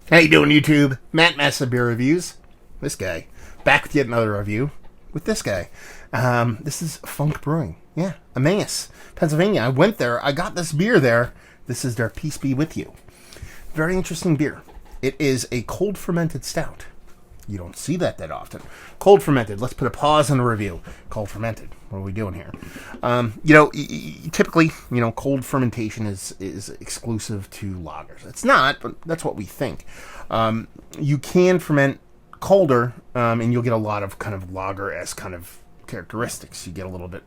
How you doing, YouTube? Matt Massa Beer Reviews. This guy. Back with yet another review with this guy. This is Funk Brewing. Yeah, Emmaus, Pennsylvania. I went there. I got this beer there. This is their Peace Be With You. Very interesting beer. It is a cold fermented stout. You don't see that often. Cold fermented. Let's put a pause on the review. Cold fermented. What are we doing here? Typically, cold fermentation is exclusive to lagers. It's not, but that's what we think. You can ferment colder, and you'll get a lot of kind of lager-esque kind of characteristics. You get a little bit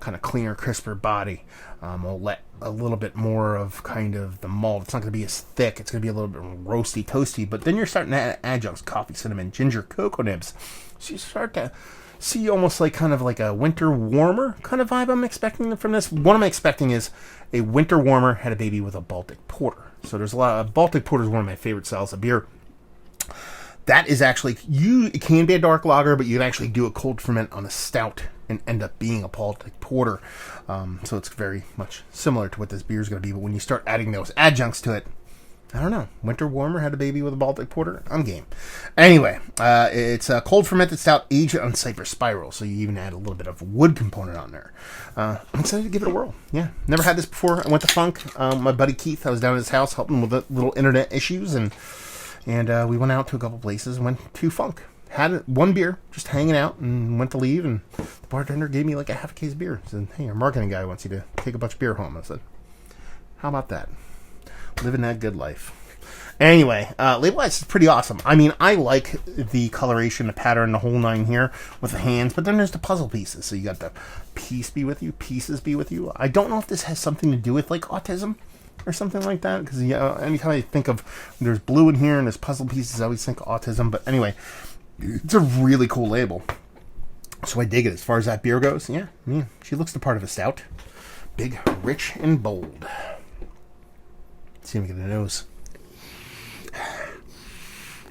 kind of cleaner, crisper body. Will let a little bit more of kind of the malt. It's not going to be as thick. It's going to be a little bit roasty, toasty. But then you're starting to add adjuncts: coffee, cinnamon, ginger, cocoa nibs. So you start to see almost like kind of like a winter warmer kind of vibe I'm expecting from this. What I'm expecting is a winter warmer had a baby with a Baltic porter. So there's a lot of Baltic porter is one of my favorite styles of beer. That is actually, it can be a dark lager, but you can actually do a cold ferment on a stout and end up being a Baltic porter. So it's very much similar to what this beer is going to be. But when you start adding those adjuncts to it, I don't know. Winter warmer had a baby with a Baltic porter. I'm game. Anyway, it's a cold fermented stout aged on Cypress Spiral. So you even add a little bit of wood component on there. I'm excited to give it a whirl. Yeah, never had this before. I went to Funk. My buddy Keith, I was down at his house helping with the little internet issues, and we went out to a couple places and went to Funk. Had one beer, just hanging out, and went to leave, and the bartender gave me like a half a case of beer. He said, "Hey, our marketing guy wants you to take a bunch of beer home." I said, "How about that? Living that good life." Anyway, label-wise, it's pretty awesome. I mean, I like the coloration, the pattern, the whole nine here with the hands, but then there's the puzzle pieces. So you got the peace be with you, pieces be with you. I don't know if this has something to do with like autism or something like that, because anytime I think of, there's blue in here and there's puzzle pieces, I always think autism. But anyway, it's a really cool label, so I dig it. As far as that beer goes, yeah, she looks the part of a stout. Big, rich, and bold. Let's see if we get a nose.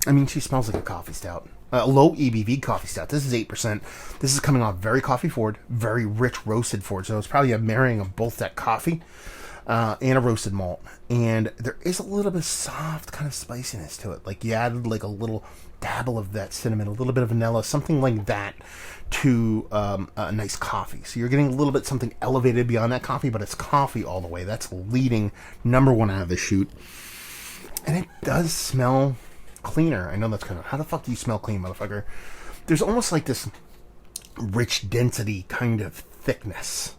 I mean, she smells like a coffee stout. A low ABV coffee stout. This is 8%. This is coming off very coffee forward, very rich roasted forward. So it's probably a marrying of both that coffee and a roasted malt. And there is a little bit of soft kind of spiciness to it. Like you added like a little dabble of that cinnamon, a little bit of vanilla, something like that to a nice coffee. So you're getting a little bit something elevated beyond that coffee, but it's coffee all the way. That's leading number one out of the chute. And it does smell cleaner. I know that's kind of, how the fuck do you smell clean, motherfucker? There's almost like this rich density kind of thickness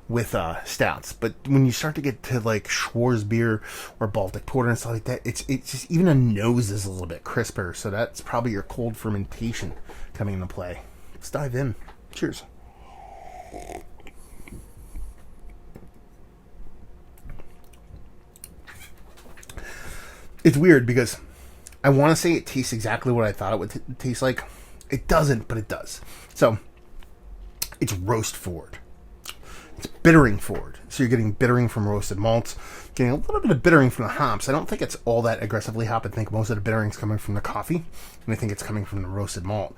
with stouts, but when you start to get to like Schwarz beer or Baltic porter and stuff like that, it's just, even a nose is a little bit crisper. So that's probably your cold fermentation coming into play. Let's dive in. Cheers. It's weird because I want to say it tastes exactly what I thought it would taste like. It doesn't, but it does. So it's roast forward. It's bittering forward. So you're getting bittering from roasted malts, getting a little bit of bittering from the hops. I don't think it's all that aggressively hop. I think most of the bittering's coming from the coffee, and I think it's coming from the roasted malt.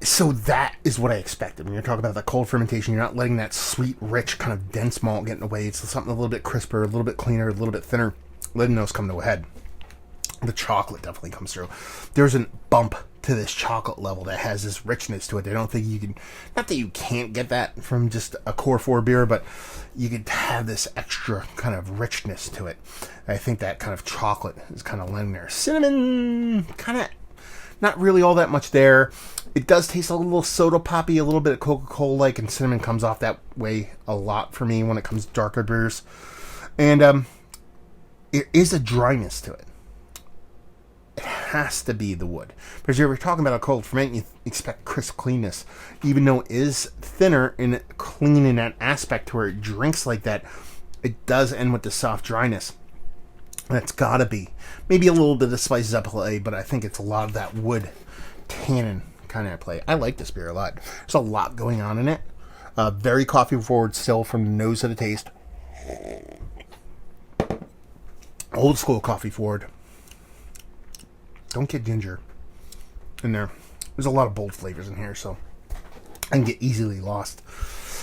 So that is what I expected. When you're talking about that cold fermentation, you're not letting that sweet, rich, kind of dense malt get in the way. It's something a little bit crisper, a little bit cleaner, a little bit thinner, letting those come to a head. The chocolate definitely comes through. There's a bump to this chocolate level that has this richness to it. I don't think you can, not that you can't get that from just a core 4 beer, but you could have this extra kind of richness to it. I think that kind of chocolate is kind of lending there. Cinnamon, kind of not really all that much there. It does taste a little soda poppy, a little bit of Coca-Cola like, and cinnamon comes off that way a lot for me when it comes to darker beers. And there is a dryness to it. It has to be the wood. Because you're talking about a cold ferment, you expect crisp cleanness. Even though it is thinner and clean in that aspect to where it drinks like that, it does end with the soft dryness. That's gotta be. Maybe a little bit of spices at play, but I think it's a lot of that wood tannin kind of at play. I like this beer a lot. There's a lot going on in it. Very coffee forward still from the nose to the taste. Old school coffee forward. Don't get ginger in there. There's a lot of bold flavors in here, so I can get easily lost.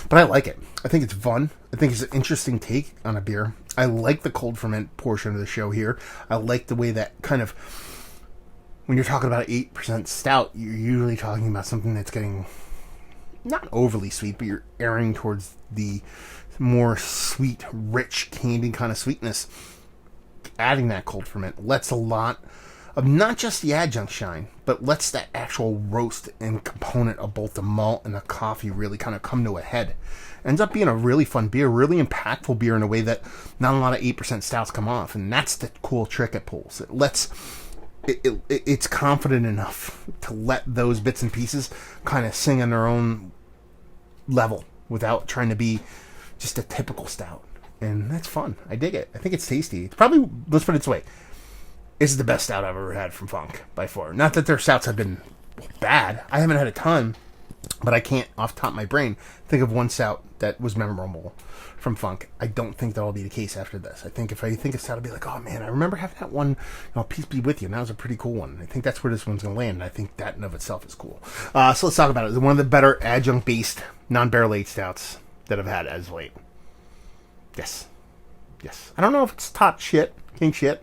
But I like it. I think it's fun. I think it's an interesting take on a beer. I like the cold ferment portion of the show here. I like the way that kind of, when you're talking about 8% stout, you're usually talking about something that's getting not overly sweet, but you're erring towards the more sweet, rich, candy kind of sweetness. Adding that cold ferment lets a lot of not just the adjunct shine, but lets that actual roast and component of both the malt and the coffee really kind of come to a head. Ends up being a really fun beer, really impactful beer in a way that not a lot of 8% stouts come off, and that's the cool trick it pulls. It lets it's confident enough to let those bits and pieces kind of sing on their own level without trying to be just a typical stout. And that's fun. I dig it. I think it's tasty. It's probably, let's put it this way, this is the best stout I've ever had from Funk, by far. Not that their stouts have been bad. I haven't had a ton, but I can't, off the top of my brain, think of one stout that was memorable from Funk. I don't think that'll be the case after this. I think if I think of stout, I'll be like, oh man, I remember having that one, Peace Be With You, and that was a pretty cool one. I think that's where this one's going to land, and I think that in of itself is cool. So let's talk about it. It's one of the better adjunct-based, non-barrel aged stouts that I've had as of late. Yes. I don't know if it's top shit, king shit.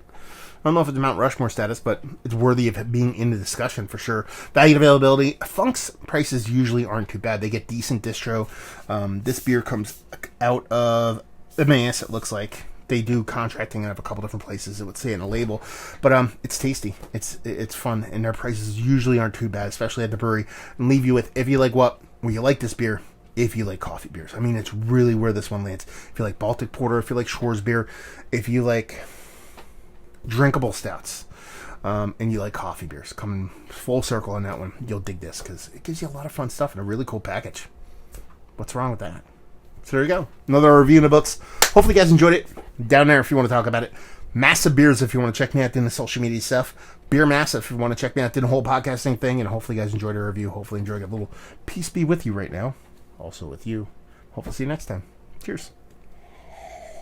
I don't know if it's Mount Rushmore status, but it's worthy of being in the discussion for sure. Value and availability. Funk's prices usually aren't too bad. They get decent distro. This beer comes out of MAS, it looks like. They do contracting out of a couple different places, it would say in the label. But it's tasty. It's fun, and their prices usually aren't too bad, especially at the brewery. And leave you with, if you like what? Well, you like this beer. If you like coffee beers. I mean, it's really where this one lands. If you like Baltic Porter, if you like Schwarz beer, if you like drinkable stouts, and you like coffee beers, coming full circle on that one, you'll dig this because it gives you a lot of fun stuff in a really cool package. What's wrong with that? So there you go. Another review in the books. Hopefully you guys enjoyed it. Down there if you want to talk about it. Massive Beers if you want to check me out doing the social media stuff. Beer Massive if you want to check me out doing the whole podcasting thing. And hopefully you guys enjoyed the review. Hopefully enjoyed a little Peace Be With You right now. Also with you. Hopefully see you next time. Cheers.